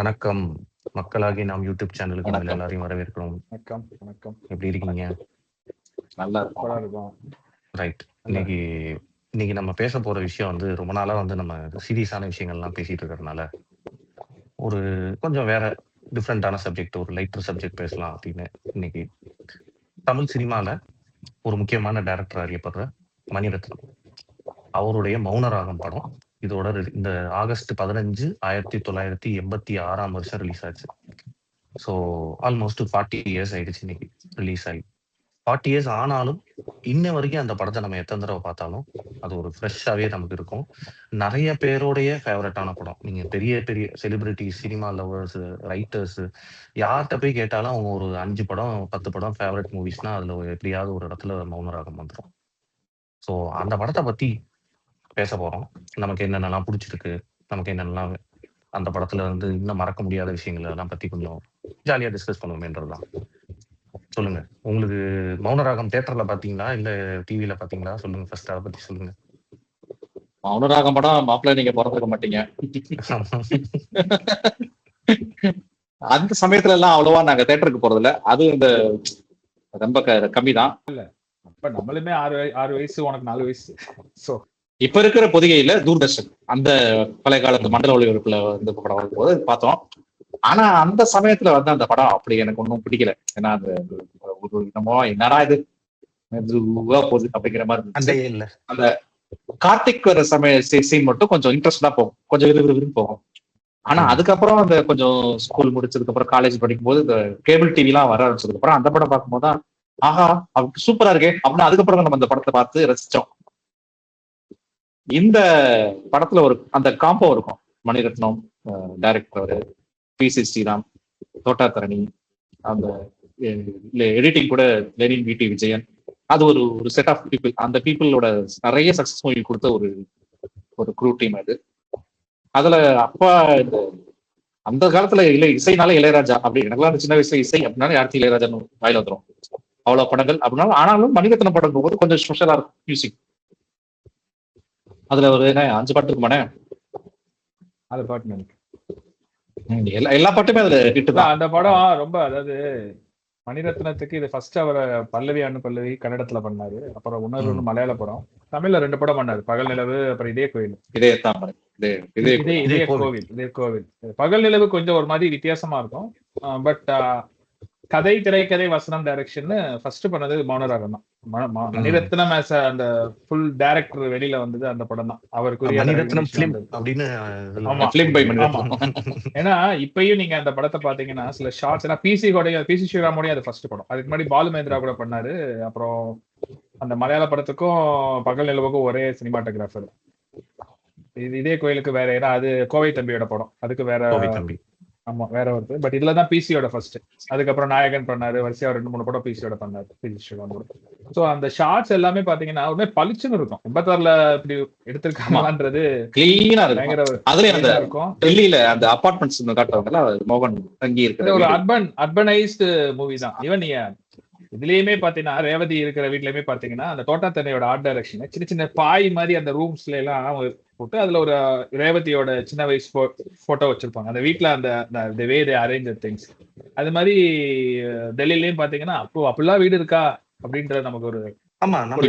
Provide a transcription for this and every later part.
வணக்கம் மக்களாகி நாம் யூடியூப் சேனலுக்கு உங்களை வணக்கம் எல்லாரையும் வரவேற்கிறோம். வணக்கம் வணக்கம். எப்படி இருக்கீங்க? நல்லா இருக்கும். சூப்பரா இருக்கும். ரைட். நல்லா இன்னைக்கு இன்னைக்கு நம்ம பேச போற விஷயம் வந்து ரொம்ப நாளா வந்து நம்ம சீரியஸான விஷயங்கள்லாம் பேசிட்டு இருக்கிறதுனால ஒரு கொஞ்சம் வேற டிஃப்ரெண்டான சப்ஜெக்ட், ஒரு லைட்டர் சப்ஜெக்ட் பேசலாம் அப்படின்னு இன்னைக்கு தமிழ் சினிமால ஒரு முக்கியமான டைரக்டர் அறியப்படுற மணிரத்னம் அவருடைய மௌனராகம் படம் இதோட இந்த ஆகஸ்ட் 15, 1986 ரிலீஸ் ஆச்சு. ஸோ ஆல்மோஸ்ட் 40 இயர்ஸ் ஆயிடுச்சு இன்னைக்கு ரிலீஸ் ஆகி. 40 இயர்ஸ் ஆனாலும் இன்ன வரைக்கும் அந்த படத்தை நம்ம எத்தனை தடவை பார்த்தாலும் அது ஒரு ஃப்ரெஷ்ஷாகவே நமக்கு இருக்கும். நிறைய பேருடைய ஃபேவரட்டான படம். நீங்க பெரிய பெரிய செலிபிரிட்டிஸ், சினிமா லவர்ஸ், ரைட்டர்ஸ் யார்கிட்ட போய் கேட்டாலும் அவங்க ஒரு 5 படம் 10 படம் ஃபேவரட் மூவிஸ்னா அதுல எப்படியாவது ஒரு இடத்துல மௌனராகம் வந்துடும். ஸோ அந்த படத்தை பத்தி பேச போறோம். நமக்கு என்னென்னலாம் பிடிச்சிருக்கு, நமக்கு என்னென்னலாம் அந்த படத்துல வந்து இன்னும் மறக்க முடியாத விஷயங்கள் எல்லாம் பத்தி கொஞ்சம் ஜாலியா டிஸ்கஸ் பண்ணுவோமேன்றதுதான். சொல்லுங்க, உங்களுக்கு மௌனராகம் தியேட்டர்ல பாத்தீங்களா இல்ல டிவில பாத்தீங்களா? சொல்லுங்க, ஃபர்ஸ்ட் அதை பத்தி சொல்லுங்க. மௌனராகம் படம் மாப்பிள்ள நீங்க பிறந்திருக்க மாட்டீங்க. அந்த சமயத்துல எல்லாம் அவ்வளவா நாங்க தியேட்டருக்கு போறதில்ல. அது இந்த ரொம்ப கம்மி தான். அப்ப நம்மளுமே 6 வயசு, உனக்கு 4 வயசு. சோ இப்ப இருக்கிற பொதிகையில தூர்தர்ஷன் அந்த பழைய காலத்து மண்டல ஒளிபரப்புல வந்து படம் வரும்போது பார்த்தோம். ஆனா அந்த சமயத்துல வந்து அந்த படம் அப்படி எனக்கு ஒன்றும் பிடிக்கல. ஏன்னா அந்த ஒரு என்னமோ என்னடா இது போகுது அப்படிங்கிற மாதிரி இருந்துச்சு. அந்த கார்த்திக் வர சீன் மட்டும் கொஞ்சம் இன்ட்ரெஸ்டா போகும், கொஞ்சம் விறுவிறுன்னு போகும். ஆனா அதுக்கப்புறம் அந்த கொஞ்சம் ஸ்கூல் முடிச்சதுக்கு அப்புறம் காலேஜ் படிக்கும் போது இந்த கேபிள் டிவி எல்லாம் வர ஆரம்பிச்சதுக்கு அப்புறம் அந்த படம் பார்க்கும்போது தான் ஆஹா அப்படி சூப்பரா இருக்கே அப்படின்னு அதுக்கப்புறம் நம்ம அந்த படத்தை பார்த்து ரசிச்சோம். இந்த படத்துல ஒரு அந்த காம்போ இருக்கும். மணிரத்னம் டைரக்டர், பி.சி. ஸ்ரீராம், தோட்டாத்தரணி, அந்த எடிட்டிங் கூட லெனின் வி.டி. விஜயன். அது ஒரு செட் ஆஃப் பீப்புள். அந்த பீப்புளோட நிறைய சக்சஸ் மூவி கொடுத்த ஒரு க்ரூ டீம் அது. அதுல அப்பா அந்த காலத்துல இசைனால இளையராஜா அப்படி. எனக்குலாம் அந்த சின்ன வயசுல இசை அப்படின்னாலும் யாருக்கு இளையராஜான்னு வாயில வந்துடும். அவ்வளவு படங்கள் அப்படின்னாலும். ஆனாலும் மணிரத்னம் படம் போகும்போது கொஞ்சம் ஸ்பெஷலா இருக்கும் மியூசிக். அதுல ஒரு 5 பாட்டு இருக்குமானே. அது பாட்டு எனக்கு எல்லா பாட்டுமே அதுல ஹிட் தான். அந்த படம் ரொம்ப, அதாவது மணிரத்னத்துக்கு இது ஃபர்ஸ்ட் அவரை பல்லவி கன்னடத்துல பண்ணாரு. அப்புறம் இன்னொரு மலையாள படம், தமிழ்ல 2 படம் பண்ணாரு. பகல் நிலவு, அப்புறம் இதே கோவில். இதே கோவில். பகல் நிலவு கொஞ்சம் ஒரு மாதிரி வித்தியாசமா இருக்கும். பட் கதை, திரைக்கதை, வசனம், டைரக்ஷன் ஃபர்ஸ்ட் பண்ணது மௌனராகம் தான். மணிரத்னம் ஆஸ் அந்த ஃபுல் டைரக்டர் வெளியில வந்தது அந்த படம் தான். அவருக்குரிய ஏன்னா இப்பயும் நீங்க அந்த படத்தை பாத்தீங்கன்னா சில ஷார்ட்ஸ், ஏன்னா பி.சி. ஸ்ரீராமோடய அது ஃபர்ஸ்ட் படம். அதுக்கு முன்னாடி பாலு மகேந்திரா கூட பண்ணாரு. அப்புறம் அந்த மலையாள படத்துக்கும் பகல் நிலவுக்கும் ஒரே சினிமாட்டோகிராஃபர். இதே கோயிலுக்கு வேற, ஏன்னா அது கோவை தம்பியோட படம், அதுக்கு வேற தம்பி. ஆமா, வேற வருது. பட் இதுலதான் பிசியோட ஃபர்ஸ்ட். அதுக்கப்புறம் நாயகன் பண்ணாரு. வரிசையா 2-3 படம் பிசியோட பண்ணாரு. சோ அந்த ஷார்ட்ஸ் எல்லாமே பாத்தீங்கன்னா ஒருமே பளிச்சுன்னு இருக்கும். 86ல இப்படி எடுத்திருக்காங்கன்றது கிளீனா இருக்கும். டெல்லியில அந்த அபார்ட்மெண்ட்ஸ் காட்டுறவங்க மோகன் தங்கி இருக்கிற ஒரு அர்பனைஸ்டு மூவி தான். ஈவன் நீங்க இதுலயுமே பாத்தீங்கன்னா ரேவதி இருக்கிற வீட்லயுமே பாத்தீங்கன்னா அந்த தோட்டாத்தனையோட ஆர்ட் டைரக்ஷன் சின்ன சின்ன பாய் மாதிரி அந்த ரூம்ஸ்ல எல்லாம் போட்டு அதுல ஒரு ரேவதியோட சின்ன வயசு போட்டோ வச்சிருப்பாங்க அந்த வீட்டுல. அந்த வே தே அரேஞ்ச் திங்ஸ் அது மாதிரி டெல்லிலயும் பாத்தீங்கன்னா அப்படிலாம் வீடு இருக்கா அப்படின்றது நமக்கு ஒரு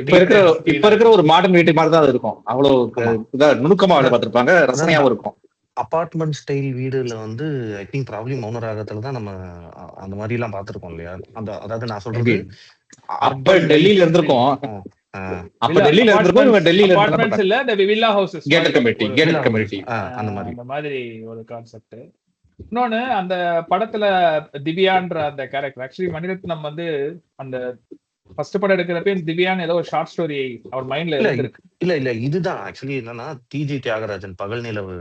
இப்ப இருக்கிற ஒரு மாடர்ன் வீட்டு மாதிரி தான் இருக்கும். அவ்வளவு நுணுக்கமா பார்த்திருப்பாங்க, ரசனையாவும் இருக்கும். அபார்ட்மெண்ட் ஸ்டைல் வீடுல வந்து ஐ திங்க் ப்ராப்ளி மௌனராகத்துல தான் நம்ம அந்த மாதிரி எல்லாம் பாத்துருக்கோம் இல்லையா? அந்த அதாவது நான் சொல்றது அப்ப டெல்லியில இருந்திருக்கோம். அப்ப டெல்லியில இருந்திருக்கோம். டெல்லியில அபார்ட்மெண்ட்ஸ் இல்ல, இந்த வில்லா ஹவுசஸ், கேட்டட் கம்யூனிட்டி அந்த மாதிரி ஒரு கான்செப்ட். இன்னொன்னு அந்த படத்துல திவ்யான்ற அந்த கேரக்டர், ஆக்சுவலி மணிரத்னம் வந்து அந்த ஃபர்ஸ்ட் படம் எடுக்கிறப்ப திவ்யான்னு ஏதோ ஒரு ஷார்ட் ஸ்டோரி அவர் மைண்ட்ல இருக்கு. இல்ல இதுதான் ஆக்சுவலி என்னன்னா, டி.ஜி. தியாகராஜன் பகல் நிலவு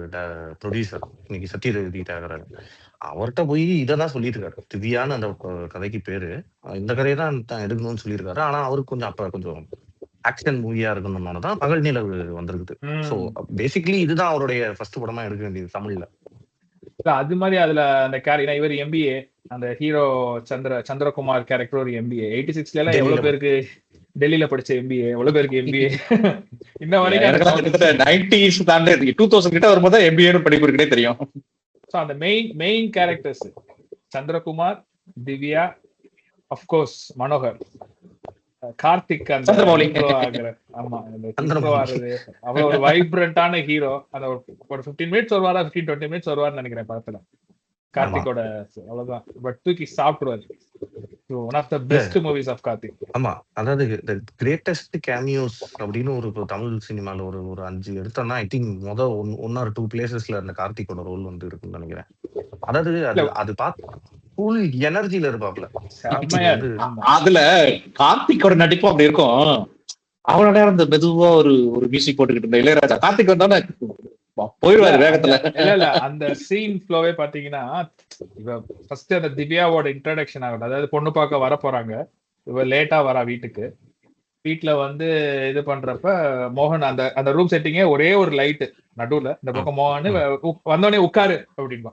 ப்ரொடியூசர், இன்னைக்கு சத்யரவி தியாகராஜன், அவர்கிட்ட போய் இதான் சொல்லியிருக்காரு. திவ்யான்னு அந்த கதைக்கு பேரு, இந்த கதையை தான் எடுக்கணும்னு சொல்லியிருக்காரு. ஆனா அவருக்கு கொஞ்சம் அப்ப கொஞ்சம் ஆக்ஷன் மூவியா இருக்கணும்னாலதான் பகல் நிலவு வந்திருக்குது. சோ பேசிக்கலி இதுதான் அவருடைய ஃபர்ஸ்ட் படமா எடுக்க வேண்டியது தமிழ்ல. அது மாதிரி அதுல அந்த இவர் எம்பிஏ, அந்த ஹீரோ சந்திரகுமார் கேரக்டர் ஒரு எம்பிஏ. 86ல எல்லாம் எவ்வளவு பேருக்கு டெல்லியில படிச்ச எம்பிஏ, எவ்வளவு பேருக்கு எம்பிஏ இன்ன வரைக்கும் 90s தாண்டி 2000 கிட்ட வரும்போது எம்பிஏன்னு படிப்பு இருக்குன்னே தெரியும். ஸோ அந்த main characters Chandrakumar, Divya, of course Manohar, Karthik அந்த சந்திரமௌலி. intro ஆகுற ஆமா அந்த intro ஆகுறது அவ்வளவு ஒரு வைப்ரண்டான ஹீரோ. அந்த ஒரு 15 மினிட்ஸ் வருவாரா 15-20 மினிட்ஸ் வருவார்னு நினைக்கிறேன் படத்துல கார்த்திகோட. அவ்வளவுதான், பட் தூக்கி சாப்பிடுவாரு. One of the best movies of Karthik. ஆமா, அதாவது கிரேட்டஸ்ட் கேமியோஸ் அப்படின்னு ஒரு தமிழ் சினிமால ஒரு 5 எடுத்தோம்னா ஐ திங்க் ஒன் ஆர் 2 பிளேசஸ்ல அந்த கார்த்திகோட ரோல் வந்து இருக்குன்னு நினைக்கிறேன். அதாவது அது பார்த்து ஃபுல் எனர்ஜில இருப்பாப்ல. செம்மையா இருக்கு. ஆமா. அதுல கார்த்திகோட நடிப்பு அப்படி இருக்கும். அவ்வளவு நேரம் இந்த மெதுவா ஒரு மியூசிக் போட்டுக்கிட்டு இருந்த இளையராஜா கார்த்திக் வந்தோடனே போயிடுவாரு வேகத்துல. இல்ல அந்த சீன் ஃப்ளோவே பாத்தீங்கன்னா, இவ ஃபர்ஸ்ட் அந்த திவ்யாவோட இன்ட்ரோடக்ஷன் ஆகட்டும், அதாவது பொண்ணு பார்க்க வர போறாங்க, இவ லேட்டா வரா வீட்டுல வந்து இது பண்றப்ப மோகன் அந்த ரூம் செட்டிங்கே ஒரே ஒரு லைட் நடுவுல, இந்த பக்கம் மோகன் வந்தோடனே உட்காரு அப்படின்பா.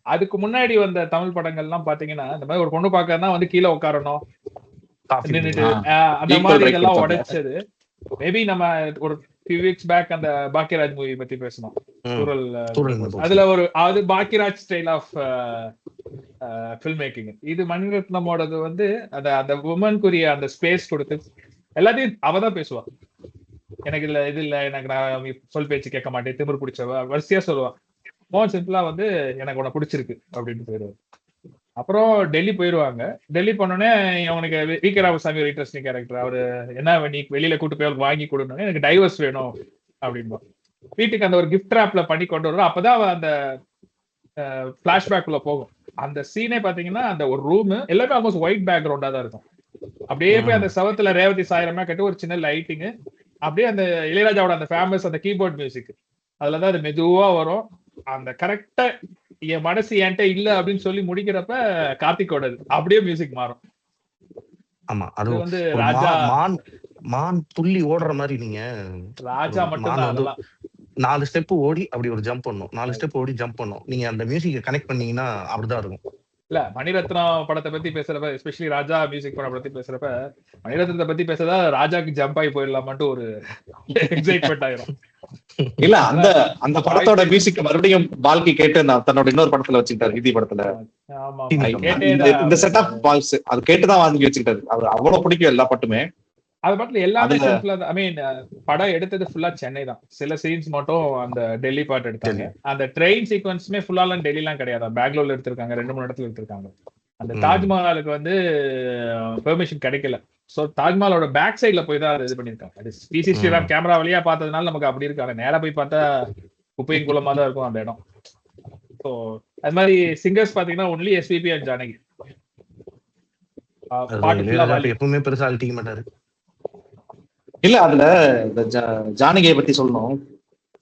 அதுக்கு முன்னாடி வந்த தமிழ் படங்கள்லாம் பாத்தீங்கன்னா இந்த மாதிரி ஒரு பொண்ணு பார்க்கறதுனா வந்து கீழே உட்காரணும் நின்னுட்டு அந்த மாதிரி இதெல்லாம் உடைச்சது. மேபி நம்ம ஒரு few weeks back அந்த பாக்கியராஜ் மூவி பத்தி பேசணும், அதுல அது Bhagyaraj style of film making. இது மணிரத்னமோடது வந்து அந்த உமனுக்குரிய அந்த ஸ்பேஸ் கொடுத்து எல்லாத்தையும் அவதான் பேசுவா. எனக்கு இது இல்ல எனக்கு நான் சொல் பேச்சு கேட்க மாட்டேன், திமிர் பிடிச்சவ வரிசையா சொல்லுவா. மோகன் சிம்பிளா வந்து எனக்கு உன்னை பிடிச்சிருக்கு அப்படின்னு போயிடுவாரு. அப்புறம் டெல்லி போயிடுவாங்க. டெல்லி போனோடனே அவனுக்கு வி.கே. ராமசாமி ஒரு இன்ட்ரெஸ்டிங் கேரக்டர். அவரு என்ன நீ வெளியில கூட்டு போய் வாங்கி கொடுன்னு, எனக்கு டைவர்ஸ் வேணும் அப்படின்பா. வீட்டுக்கு அந்த ஒரு கிஃப்ட் ராப்ல பண்ணி கொண்டு வரும். அப்பதான் அந்த பிளாஷ்பேக்குள்ள போகும். அந்த சீனே பாத்தீங்கன்னா அந்த ஒரு ரூம் எல்லாமே ஆல்மோஸ்ட் ஒயிட் பேக்ரவுண்டா தான் இருக்கும். அப்படியே போய் அந்த சவத்துல ரேவதி சாயிரமா கட்டி ஒரு சின்ன லைட்டிங், அப்படியே அந்த இளையராஜாவோட அந்த ஃபேமஸ் அந்த கீபோர்ட் மியூசிக் அதுலதான் அது மெதுவா வரும். அந்த கரெக்டா என் மனசு என்கிட்ட இல்ல அப்படின்னு சொல்லி முடிக்கிறப்ப கார்த்திகோட அப்படியே மியூசிக் மாறும். ஆமா, அது வந்து ராஜா மான் துள்ளி ஓடுற மாதிரி. நீங்க ராஜா மட்டும் 4 ஸ்டெப் ஓடி அப்படி ஒரு ஜம்ப் பண்ணும், 4 ஸ்டெப் ஓடி ஜம்ப் பண்ணும். நீங்க அந்த மியூசிக்கை கனெக்ட் பண்ணீங்கன்னா அப்படிதான் இருக்கும். இல்ல மணிரத்னம் படத்தை பத்தி பேசுறப்ப, எஸ்பெஷலி ராஜா மியூசிக் படம் பத்தி பேசுறப்ப, மணிரத்னத்தை பத்தி பேசுறதா ராஜாக்கு ஜம்ப் ஆகி போயிடலாமான்ட்டு ஒரு எக்ஸைட்மெண்ட் ஆயிரும். இல்ல அந்த படத்தோட மியூசிக் மறுபடியும் பால்கி கேட்டு தன்னோட இன்னொரு படத்துல வச்சுக்கிட்டாரு, ஹிந்தி படத்துல. இந்த செட் ஆஃப் பால்ஸ் அது கேட்டுதான் வாங்கி வச்சுக்கிட்டாரு. அவர் அவ்வளவு பிடிக்கும் எல்லா பட்டுமே. அது மட்டும் எல்லாமே சிம்பிளா, ஐ மீன் படம் எடுத்தது ஃபுல்லா சென்னை தான். சில சீன்ஸ் மட்டும் அந்த டெல்லி பாட்டு எடுத்தாங்க. அந்த ட்ரெயின் சீக்வன்ஸுமே ஃபுல்லாலாம் டெல்லிலாம் கிடையாது, பெங்களூர்ல எடுத்திருக்காங்க, 2-3 இடத்துல எடுத்திருக்காங்க. அந்த தாஜ்மஹாலுக்கு வந்து பெர்மிஷன் கிடைக்கல. சோ தாஜ்மஹாலோட பேக் சைட்ல போய் தான் அது இது பண்ணிருக்காங்க. அது பிசி ஸ்ரீராம் கேமரா வழியா பார்த்ததுனால நமக்கு அப்படி இருக்காங்க. நேரா போய் பார்த்தா குப்பையும் குளமா தான் இருக்கும் அந்த இடம். ஸோ அது மாதிரி சிங்கர்ஸ் பாத்தீங்கன்னா ஒன்லி எஸ்பிபி அண்ட் ஜானகி. எப்பவுமே பெருசா அழட்டிக்க மாட்டாரு. இல்ல அதுல இந்த ஜானகியை பத்தி சொல்லணும்.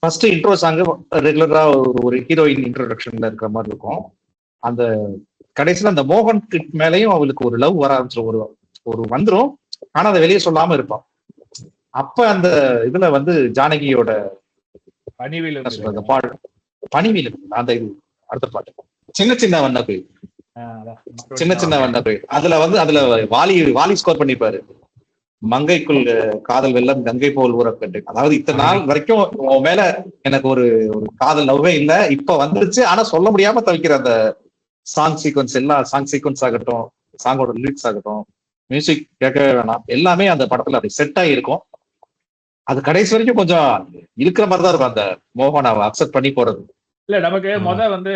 ஃபர்ஸ்ட் இன்ட்ரோ சாங் ரெகுலரா ஒரு ஹீரோயின் இன்ட்ரோடக்ஷன்ல இருக்கிற மாதிரி இருக்கும். அந்த கடைசியில அந்த மோகன் கிட் மேலையும் அவளுக்கு ஒரு லவ் வர ஆரம்பிச்சிடும், ஒரு வந்துடும். ஆனா அதை வெளியே சொல்லாம இருப்பான். அப்ப அந்த இதுல வந்து ஜானகியோட பணிவில அந்த இது அடுத்த பாட்டு சின்ன சின்ன வண்ண போய் அதுல வாலி ஸ்கோர் பண்ணிருப்பாரு. மங்கைக்குள் காதல் வெள்ளம் கங்கை போல் ஊறப்பட்டு. அதாவது இத்தனை நாள் வரைக்கும் உன் மேல எனக்கு ஒரு காதல் லவ்வே இல்லை, இப்ப வந்துருச்சு. ஆனா சொல்ல முடியாம தவிக்கிற அந்த சாங் சீக்வன்ஸ், எல்லா சாங் சீக்வன்ஸ் ஆகட்டும், சாங்கோட லிரிக்ஸ் ஆகட்டும், மியூசிக் கேட்கவே வேணாம், எல்லாமே அந்த படத்துல அப்படி செட் ஆகி இருக்கும். அது கடைசி வரைக்கும் கொஞ்சம் இருக்கிற மாதிரி தான் இருக்கும் அந்த மோகன் அவ அக்செப்ட் பண்ணி போறது. இல்ல நமக்கு வந்து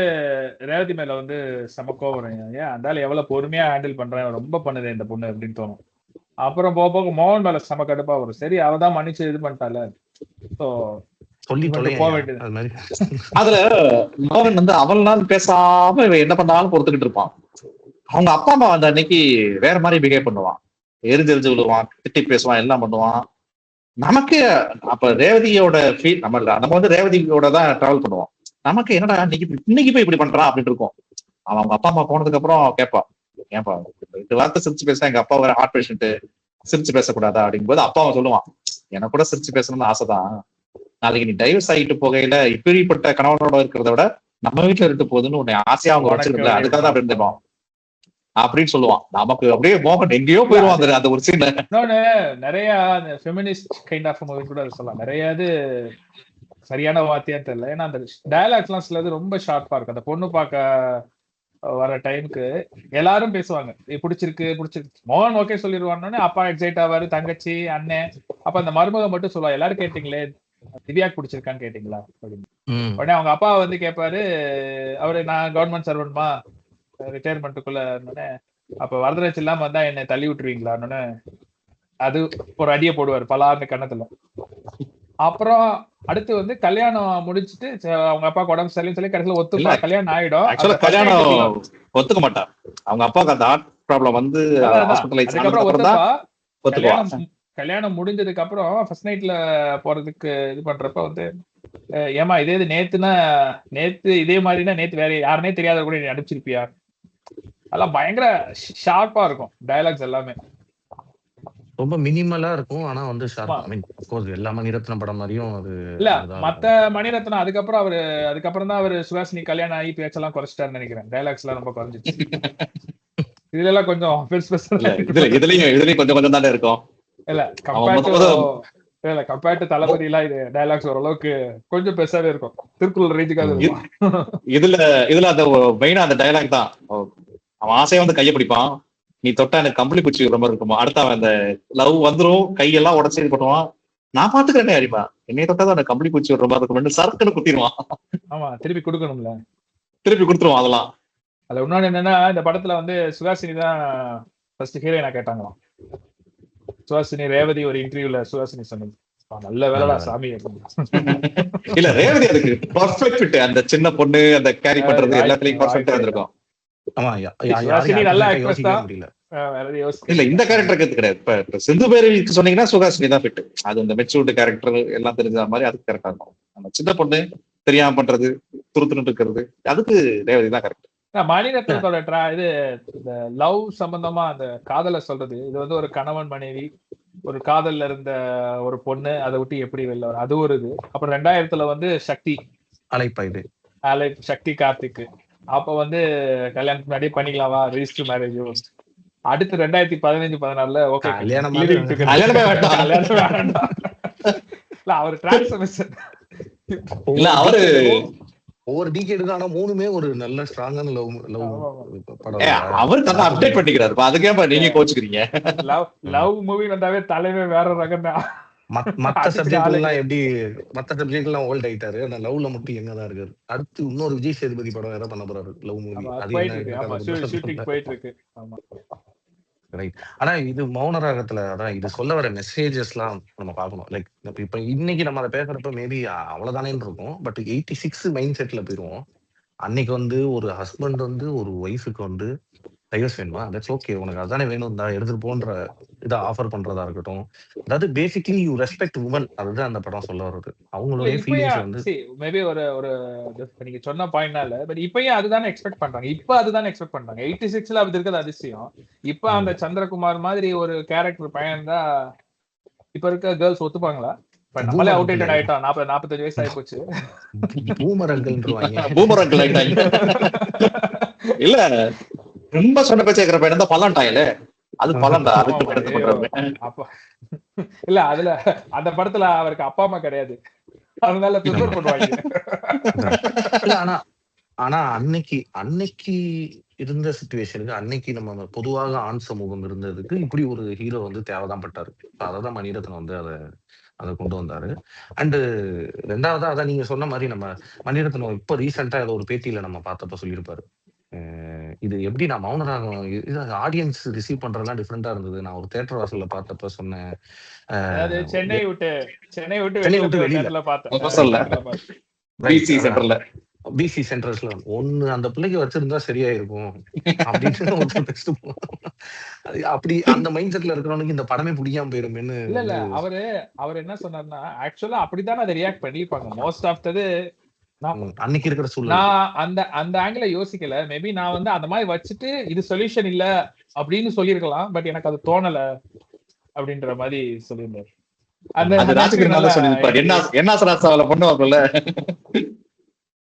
ரேவதி மேல வந்து சமக்கோ வரும், ஏன் அந்த எவ்வளவு பொறுமையா ஹேண்டில் பண்றேன், ரொம்ப பண்ணுது இந்த பொண்ணு அப்படின்னு தோணும். அப்புறம் போக போக மோகன் மேல செம கடுப்பா வரும். சரி அவதான் மன்னிச்சு இது பண்ணிட்டால, போக வேண்டியது. அதுல மோகன் வந்து அவள்னால பேசாம இவன் என்ன பண்ணாலும் பொறுத்துக்கிட்டு இருப்பான். அவங்க அப்பா அம்மா வந்து அன்னைக்கு வேற மாதிரி பிஹேவ் பண்ணுவான், எரிஞ்செரிஞ்சு விழுவான், திட்டி பேசுவான், எல்லாம் பண்ணுவான். நமக்கு அப்ப ரேவதியோட ஃபீல் நம்ம வந்து ரேவதியோட தான் டிராவல் பண்ணுவோம். நமக்கு என்னடா இன்னைக்கு போய் இப்படி பண்றான் அப்படின்னு இருக்கும். அவங்க அப்பா அம்மா போனதுக்கு அப்புறம் கேட்பான், ஏன்பா 2 வார்த்தை சிரிச்சு பேச, எங்க அப்பா வேற ஹார்ட் பேஷண்ட், சிரிச்சு பேசக்கூடாதா அப்படிங்கும் போது அப்பா அவன் சொல்லுவான், எனக்கு கூட சிரிச்சு பேசணும்னு ஆசைதான், நாளைக்கு நீ டைவர்ஸ் ஆகிட்டு போகையில இப்படிப்பட்ட கணவனோட இருக்கிறத விட நம்ம வீட்டுல இருந்து போகுதுன்னு உன்னை ஆசையா அவங்க வச்சிருக்கல, அதுக்காக தான் அப்படி இருந்துப்பான் அப்படின்னு சொல்லுவான். நமக்கு அப்படியே மோகன் எங்கேயோ போயிருவான் அந்த ஒரு சீன்ல. நிறைய ஃபெமினிஸ்ட் கைண்ட் ஆஃப் மூவி கூட சொல்லலாம். நிறைய சரியான வார்த்தையான்னு தெரியல. ஏன்னா அந்த டயலாக்ஸ் எல்லாம் சிலது ரொம்ப ஷார்ப்பா இருக்கு. அந்த பொண்ணு பார்க்க வர டைமுக்கு எல்லாரும் பேசுவாங்க, பிடிச்சிருக்கு பிடிச்சிருக்கு, மோகன் ஓகே சொல்லிடுவான்னு அப்பா எக்ஸைட் ஆவாரு, தங்கச்சி அண்ணன். அப்ப அந்த மருமக மட்டும் சொல்லுவா, எல்லாரும் கேட்டீங்களே திவ்யாக்கு பிடிச்சிருக்கான்னு கேட்டீங்களா அப்படின்னு. உடனே அவங்க அப்பா வந்து கேட்பாரு, அவரு நான் கவர்மெண்ட் சர்வன்ட்மா ரிட்டையர்மெண்ட்டுக்குள்ள இருந்தோடனே, அப்ப வரதட்சணை இல்லாம வந்தா என்னை தள்ளி விட்டுருவீங்களான்னு அது ஒரு அடியை போடுவாரு பலார்னு கண்ணத்துல. அப்புறம் அடுத்து வந்து கல்யாணம் முடிச்சுட்டு அவங்க அப்பா உடம்பு சரியில்லைன்னு சொல்லி கடைசியில ஒத்துப்பா, கல்யாணம் ஆயிடும். ஆக்சுவலா கல்யாணம் ஒத்துக்க மாட்டா. அவங்க அப்பாவுக்கு அந்த ஹார்ட் ப்ராப்ளம் வந்து அதுக்கப்புறம் ஒத்துப்பா. கல்யாணம் முடிஞ்சதுக்கு அப்புறம் ஃபர்ஸ்ட் நைட்ல போறதுக்கு இது பண்றப்ப வந்து, ஏமா இதே நேத்துனா நேத்து இதே மாதிரினா நேத்து வேற யாருனே தெரியாத கூட நீ அனுப்பிச்சிருப்பியா. அதெல்லாம் பயங்கர ஷார்ப்பா இருக்கும் டயலாக்ஸ் எல்லாமே. ரொம்ப மினிமலா இருக்கும். ஆனா வந்து sharp. I mean of course எல்லா மணிரத்னம் படம் மாதிரியும் அது இல்ல. மத்த மணிரத்னம் அதுக்கப்புறம் தான் அவரு சுஹாசினி கல்யாணம் ஆகி பேச்செல்லாம் குறைச்சிட்டாருன்னு நினைக்கிறேன். டைலாக்ஸ் எல்லாம் ரொம்ப குறைஞ்சிச்சு. இதுல எல்லாம் கொஞ்சம் இதுலயும் கொஞ்சம் கொஞ்சம் தானே இருக்கும். இல்ல கம்பேர்ட் டு தளபதி எல்லாம் இது டைலாக்ஸ் ஓரளவுக்கு கொஞ்சம் பெருசாவே இருக்கும். திருக்குறள் ரேஞ்சுக்காக இருக்கும். இதுல அந்த மெயினா அந்த டைலாக் தான். அவன் ஆசையா வந்து கையை பிடிப்பான், நீ தொட்டா எனக்கு கம்பளி பூச்சி ரொம்ப இருக்குமா. அடுத்த அவன் அந்த லவ் வந்துரும், கையெல்லாம் உடச்சி இது பண்ணுவான், நான் பாத்துக்கிறேன் அடிப்பா, என்னைய தொட்டாதான் அந்த கம்பளி பூச்சி ரொம்ப இருக்கும், சரக்குன்னு குத்திடுவான். ஆமா, திருப்பி கொடுக்கணும்ல, திருப்பி கொடுத்துருவான். அதெல்லாம் அதுல இன்னொன்னு என்னன்னா, இந்த படத்துல வந்து சுஹாசினி தான் ஃபர்ஸ்ட் ஹீரோயினா கேட்டாங்களாம். சுஹாசினி ரேவதி ஒரு இன்டர்வியூல சுஹாசினி சொன்னது, நல்ல வேலைடா சாமி. இல்ல ரேவதி அதுக்கு பர்ஃபெக்ட் ஃபிட். அந்த சின்ன பொண்ணு அந்த கேரி பண்றது எல்லாத்துலயும் பர்ஃபெக்ட்டா இருந்திருக்கும். இல்ல இந்த கேரக்டருக்கு கிடையாது. இப்ப சிந்து பேரவிக்கு சொன்னீங்கன்னா சுஹாசினி தான் ஃபிட். அது இந்த மெச்சூர்டு கேரக்டர் எல்லாம் தெரிஞ்ச மாதிரி அதுக்கு கரெக்டா இருக்கும். அந்த சின்ன பொண்ணு தெரியாம பண்றது, துருத்துன்னு இருக்கிறது, அதுக்கு ரேவதி தான் கரெக்ட். மணிரத்னத்தோட இது இந்த லவ் சம்பந்தமா அந்த காதலை சொல்றது, இது வந்து ஒரு கணவன் மனைவி, ஒரு காதல்ல இருந்த ஒரு பொண்ணு அதை விட்டு எப்படி வெளில வரும், அது ஒரு இது. அப்புறம் 2000 வந்து சக்தி சக்தி கார்த்திக், அப்ப வந்து கல்யாணத்துக்கு முன்னாடி பண்ணிக்கலாமா ரெஜிஸ்டர் மேரேஜ். அடுத்து 2015-16 ஓகே அவர் டிரான்ஸ்ஃபர்மேஷன் இல்ல அவரு ஒவ்வொரு டிகேடுக்கு. ஆனா மூணுமே ஒரு நல்ல ஸ்ட்ராங்கான லவ் படம். அவர் தான் அப்டேட் பண்ணிக்கிறாரு. அதுக்கே நீங்க கோச்சுக்கிறீங்க. லவ் மூவி வந்தாவே தலைவே வேற ரகம் தான். மத்த சப்ஜெக்ட் எல்லாம் எப்படி, மத்த சப்ஜெக்ட் எல்லாம் ஓல்ட் ஆயிட்டாரு, ஆனா லவ்ல மட்டும் எங்கதான் இருக்காரு. அடுத்து இன்னொரு விஜய் சேதுபதி படம் வேற பண்ண போறாரு லவ் மூவி. போயிட்டு இருக்கு. ரைட். ஆனா இது மௌன ராகத்துல அதான் இது சொல்ல வர மெசேஜஸ் எல்லாம் நம்ம பார்க்கணும். லைக் இப்ப இன்னைக்கு நம்ம அதை பேசுறப்ப மேபி அவ்வளவுதானேன்னு இருக்கும். பட் 86 மைண்ட் செட்ல போயிருவோம். அன்னைக்கு வந்து ஒரு ஹஸ்பண்ட் வந்து ஒரு ஒய்ஃபுக்கு வந்து டைவர்ஸ் வேணுமா, தட்ஸ் ஓகே, உனக்கு அதானே வேணும் தான் எடுத்துட்டு போன்ற இதை ஆஃபர் பண்றதா இருக்கட்டும். அதாவது பேசிக்கலி யூ ரெஸ்பெக்ட் உமன், அதுதான் அந்த படம் சொல்ல வருது. அவங்களுடைய ஃபீலிங்ஸ் வந்து மேபி ஒரு நீங்க சொன்ன பாயிண்ட்னால, பட் இப்பயும் அதுதானே எக்ஸ்பெக்ட் பண்றாங்க. இப்ப அதுதானே எக்ஸ்பெக்ட் பண்றாங்க. 86ல அப்படி இருக்கிறது அதிசயம். இப்ப அந்த சந்திரகுமார் மாதிரி ஒரு கேரக்டர் பையன் தான் இப்ப இருக்க கேர்ள்ஸ் ஒத்துப்பாங்களா? நம்மளே அவுடேட்டட் ஆயிட்டோம். 45 வயசு ஆகி போச்சு. பூமரங்கள் ஆயிட்டாங்க. இல்ல ரொம்ப சொன்ன பேச்சு கேக்குற பையன் தான் பல்லாண்டாயில. அது பல்லண்டா. இல்ல அதுல அந்த படத்துல அவருக்கு அப்பா அம்மா கிடையாது, அதனால ப்ரிஃபர் பண்ணுவாங்க. ஆனா அன்னைக்கு இருந்த சிச்சுவேஷனுக்கு, அன்னைக்கு நம்ம பொதுவாக ஆண் சமூகம் இருந்ததுக்கு இப்படி ஒரு ஹீரோ வந்து தேவைதான் பட்டாரு. அததான் மணிரத்னம் வந்து அதை கொண்டு வந்தாரு. அண்டு ரெண்டாவதா அதான் நீங்க சொன்ன மாதிரி, நம்ம மணிரத்னம் இப்ப ரீசெண்டா ஏதோ ஒரு பேட்டியில நம்ம பார்த்தப்ப சொல்லியிருப்பாரு, இது எப்படி நான் மௌனராகம் இது ஆடியன்ஸ் ரிசீவ் பண்றதெல்லாம் டிஃப்ரெண்டா இருந்தது. நான் ஒரு தியேட்டர் வாசல்ல பார்த்தப்ப சொன்னேன், சென்னை விட்டு வெளியில பிசி சென்டர்ஸ்ல ஒண்ணு அந்த பிள்ளைக்கு வச்சிருந்தா சரியா இருக்கும் அப்படின்னு அப்படி அந்த மைண்ட் செட்ல இருக்கிறவனுக்கு இந்த படமே பிடிக்காம போயிருமேன்னு. இல்ல அவர் என்ன சொன்னார்னா, ஆக்சுவலா அப்படித்தான் அதை ரியாக்ட் பண்ணிருப்பாங்க மோஸ்ட் ஆஃப் து. அன்னைக்கு இருக்கிற சூழ்நிலை நான் அந்த ஆங்கில யோசிக்கல. மேபி நான் வந்து அந்த மாதிரி வச்சுட்டு இது சொல்யூஷன் இல்ல அப்படின்னு சொல்லிருக்கலாம், பட் எனக்கு அது தோணல அப்படின்ற மாதிரி சொல்லியிருந்தாரு. அந்த என்ன பொண்ணு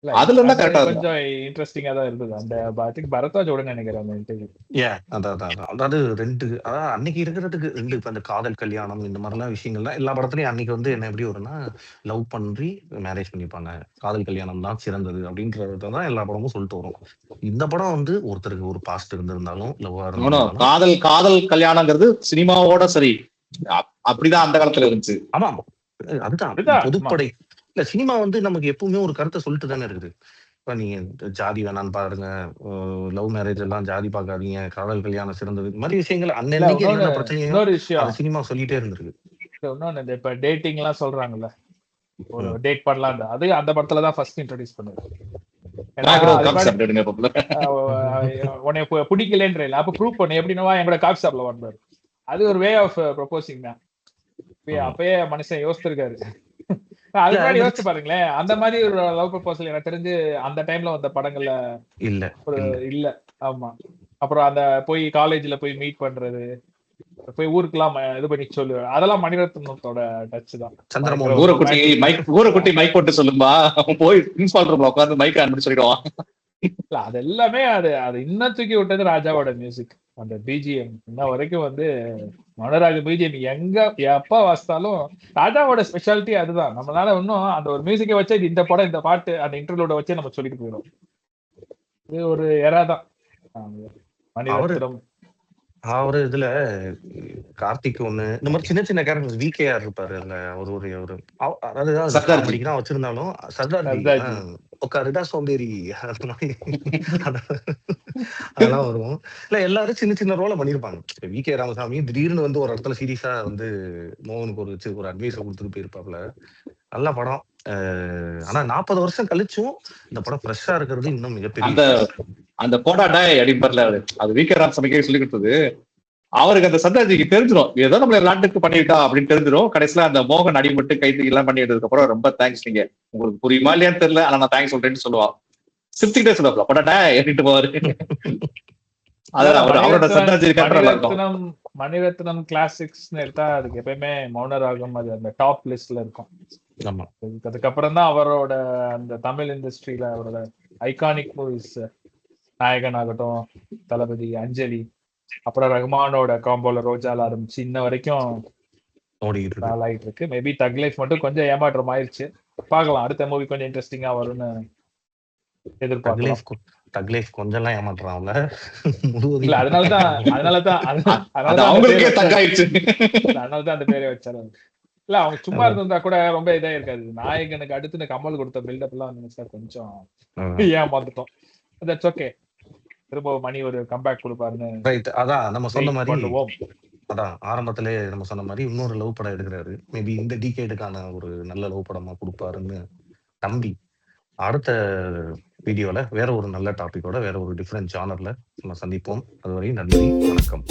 இல்ல அதுல இருந்தா அது கரெக்டா இருக்கும். கொஞ்சம் இன்ட்ரெஸ்டிங்கா தான் இருந்தது. அந்த ஐ திங்க் பரத்வாஜோட நினைக்கிறேன் அந்த இன்டர்வியூ. அதாவது 2 அதாவது அன்னைக்கு இருக்கிறதுக்கு 2 இப்ப அந்த காதல் கல்யாணம் இந்த மாதிரிலாம் விஷயங்கள்லாம் எல்லா படத்துலயும் அன்னைக்கு வந்து என்ன எப்படி வரும்னா, லவ் பண்ணி மேரேஜ் பண்ணிப்பாங்க. காதல் கல்யாணம் தான் சிறந்தது அப்படின்றத தான் எல்லா படமும் சொல்லிட்டு வரும். இந்த படம் வந்து ஒருத்தருக்கு ஒரு பாஸ்ட் இருந்திருந்தாலும், லவ்வா இருந்திருந்தாலும் காதல் காதல் கல்யாணங்கிறது சினிமாவோட சரி அப்படிதான் அந்த காலத்துல இருந்துச்சு. ஆமா. அதுதான் அதுதான் பொதுப்படை. இல்ல சினிமா வந்து நமக்கு எப்பவுமே ஒரு கருத்தை சொல்லிட்டு தானே இருக்குது. இப்ப நீங்க ஜாதி வேணான்னு பாருங்க, லவ் மேரேஜ் எல்லாம் ஜாதி பார்க்காதீங்க, காதல் கல்யாணம் சிறந்தது. இந்த மாதிரி விஷயங்கள் இல்ல அன்னன்னைக்கு இன்னொன்னு என்னென்ன பிரச்சனையோ இன்னொரு விஷயம் அதை சினிமா சொல்லிட்டே இருந்திருக்கு. இன்னொன்னு இந்த இப்ப டேட்டிங் எல்லாம் சொல்றாங்கல்ல, ஒரு டேட் பண்ணலாம், அது அந்த படத்துல தான் ஃபர்ஸ்ட் இன்ட்ரோடியூஸ் பண்ணுது. ஏன்னா நான் கூட ஒரு அது முன்னாடி கான்செப்ட் எடுங்க பாப்போம். உன்னை பிடிக்கலன்ற அப்ப ப்ரூவ் பண்ணு எப்படின்னா எங்களோட காஃபி ஷாப்ல வந்தாரு. அது ஒரு வே ஆஃப் ப்ரொபோசிங் தான். அப்பயே மனுஷன் யோசிச்சிருக்காரு. அது முன்னாடி யோசிச்சு பாருங்களேன், அந்த மாதிரி ஒரு லவ் ப்ரொபோசல் எனக்கு தெரிஞ்சு அந்த டைம்ல வந்த படங்கள்ல இல்ல ஒரு இல்ல. ஆமா. அப்புறம் அந்த போய் காலேஜ்ல போய் மீட் பண்றது, போய் ஊருக்குலாம் இது பண்ணி சொல்லு, அதெல்லாம் மணிரத்னத்தோட டச் தான். சந்திரமோகன் ஊரக்குட்டி மைக் போட்டு சொல்லும்பா, போய் பிரின்சிபால் ரூம்ல உட்கார்ந்து மைக் ஆன் பண்ணி சொல்லிடுவான். இல்ல அது எல்லாமே அது இன்னும் தூக்கி விட்டது ராஜாவோட மியூசிக். அந்த பிஜிஎம் இன்ன வரைக்கும் வந்து மனோராஜ பிஜிஎம் எங்க எப்ப வாசித்தாலும் ராஜாவோட ஸ்பெஷாலிட்டி அதுதான். நம்மளால இன்னும் அந்த ஒரு மியூசிக்கை வச்சு இந்த படம் இந்த பாட்டு அந்த இன்டர்வியூட வச்சு நம்ம சொல்லிட்டு போயிடும். இது ஒரு எரா தான் மணிரத்னம். அவரு இதுல கார்த்திக் ஒண்ணு இந்த மாதிரி சின்ன சின்ன கேரக்டர்ஸ் விகேஆர் இருப்பாரு. அந்த ஒரு அதாவது காமெடிக்கு வச்சிருந்தாலும் சர்தார்ஜி உட்காருடா சோம்பேறி அதெல்லாம் வரும். இல்ல எல்லாரும் சின்ன சின்ன ரோல பண்ணிருப்பாங்க. விகே ராமசாமி திடீர்னு வந்து ஒரு இடத்துல சீரியஸா வந்து மோகனுக்கு ஒரு அட்வைஸ் கொடுத்துட்டு போயிருப்பாப்ல. நல்ல படம். ஆனா 40 வருஷம் கழிச்சும் இந்த படம் ஃப்ரெஷ்ஷா இருக்கிறது இன்னும் மிகப்பெரிய அந்த போடா டாய் அடிப்படல அது விகே ராமசாமிக்கே சொல்லி கொடுத்தது. அவருக்கு அந்த சர்தார்ஜிக்கு தெரிஞ்சிடும் ஏதோ நம்மள நாட்டுக்கு பண்ணிருக்கா அப்படின்னு தெரிஞ்சிடும். கடைசியில அந்த மோகன் அடிபட்டு கைது எல்லாம் பண்ணிட்டதுக்கு அப்புறம் ரொம்ப தேங்க்ஸ், நீங்க உங்களுக்கு புரியுமா இல்லையான்னு தெரியல, ஆனா நான் தேங்க்ஸ் சொல்றேன்னு சொல்லுவா. சிரிச்சுக்கிட்டே சொல்லுவாப்ல போடா எண்ணிட்டு போவாரு. மணிரத்னம் கிளாசிக்ஸ் எடுத்தா அதுக்கு எப்பயுமே மௌனராகம் அது அந்த டாப் லிஸ்ட்ல இருக்கும். அதுக்கப்புறம் தான் அவரோட அந்த தமிழ் இண்டஸ்ட்ரியில அவரோட ஐகானிக் மூவிஸ் நாயகன் ஆகட்டும், தளபதி, அஞ்சலி, அப்புறம் ரஹ்மானோட காம்போல ரோஜால ஆரம்பிச்சு இன்ன வரைக்கும் ஆயிட்டு இருக்கு. மேபி தக் லைஃப் மட்டும் கொஞ்சம் ஏமாற்றம் ஆயிடுச்சு. பார்க்கலாம், அடுத்த மூவி கொஞ்சம் இன்ட்ரெஸ்டிங்கா வரும்னு எதிர்பார்க்கலாம். தக் லைஃப் கொஞ்சம் ஏமாற்றான்ல. இல்ல அதனாலதான் அந்த பேரை வச்சாரு. இல்ல அவங்க சும்மா இருந்தா கூட ரொம்ப இதா இருக்காது. நாயகனுக்கு அடுத்து கமல் கொடுத்த பில்டப் எல்லாம் நினைச்சா கொஞ்சம் ஏமாந்துட்டோம். That's okay. திரும்ப மணி ஒரு கம்பேக் கொடுப்பாருன்னு ரைட். அதான் நம்ம சொன்ன மாதிரி அதான் ஆரம்பத்திலே நம்ம சொன்ன மாதிரி இன்னொரு லவ் படம் எடுக்கிறாரு. மேபி இந்த டிகேடுக்கான ஒரு நல்ல லவ் படமா கொடுப்பாருன்னு நம்பி அடுத்த வீடியோல வேற ஒரு நல்ல டாபிக்கோட வேற ஒரு டிஃபரெண்ட் ஜானர்ல நம்ம சந்திப்போம். அதுவரை நன்றி, வணக்கம்.